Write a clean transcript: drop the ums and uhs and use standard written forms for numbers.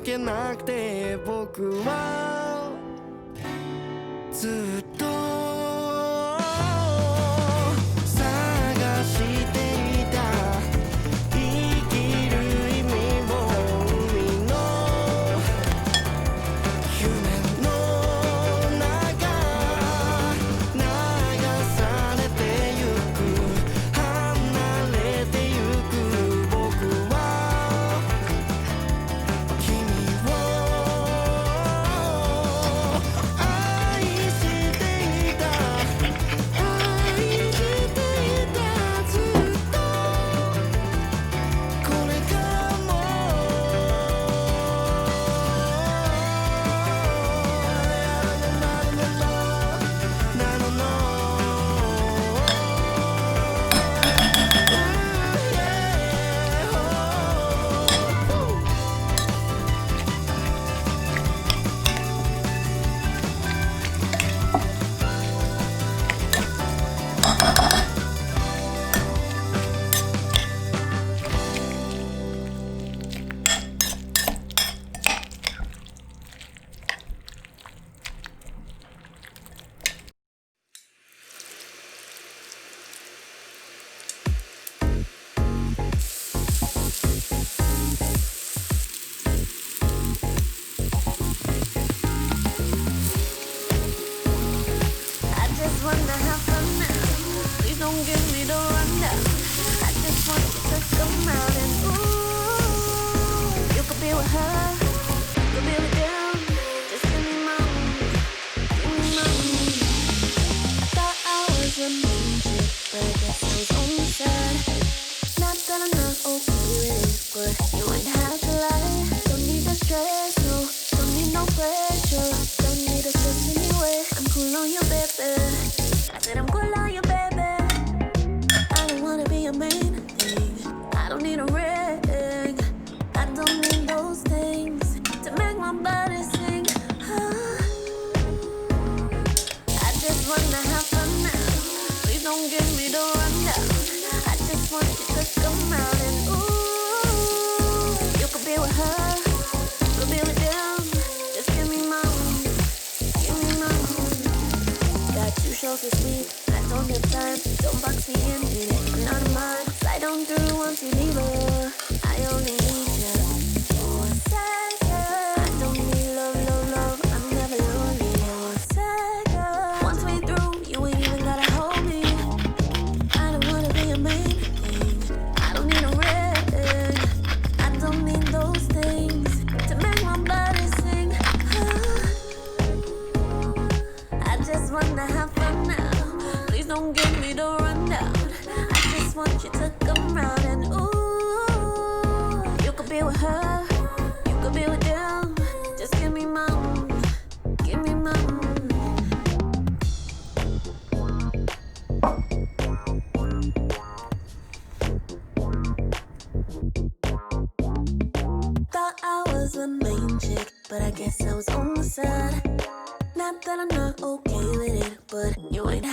けなくて僕はずっと探していた生きる意味を海の夢の中流されてゆく離れてゆく僕は君を愛していた愛していたずっとこれからもなののI just wanna have fun now. Please don't give me the rundown. I just want you to come out and ooh, you could be with her, you could be with them. Just give me my own, give me my own. I thought I was a mean chick, but I guess I was on the side. Not that I'm not okay with it, but you ain't have to lie. Don't need the stress, no, don't need no pressure. Don't need a stress anyway. I'm cool on you, baby. I said I'm cool on you, baby. I don't wanna be a main thing. I don't need a ring. I don't need those things to make my body sing. I just wanna have fun now. Please don't give me the rundown. I just want you to come out and ooh, you could be with her, you could be with them. Just give me my own, give me my own. Got you so sweet, I don't have time. Don't box me in it, I'm not mine. Slide on through once you leave her. I only need you for a second. I don't need love, love, love. I'm never lonely for a second. Once we through, you ain't even gotta hold me. I don't wanna be a main thing. I don't need a ring. I don't need those things to make my body sing. I just wanna have fun now. Please don't give me the rundown. I just want you to come round and ooh, you could be with her, you could be with them. Just give me my own, give me my own. Thought I was a main chick, but I guess I was on the side. Not that I'm not okay with it, but you ain't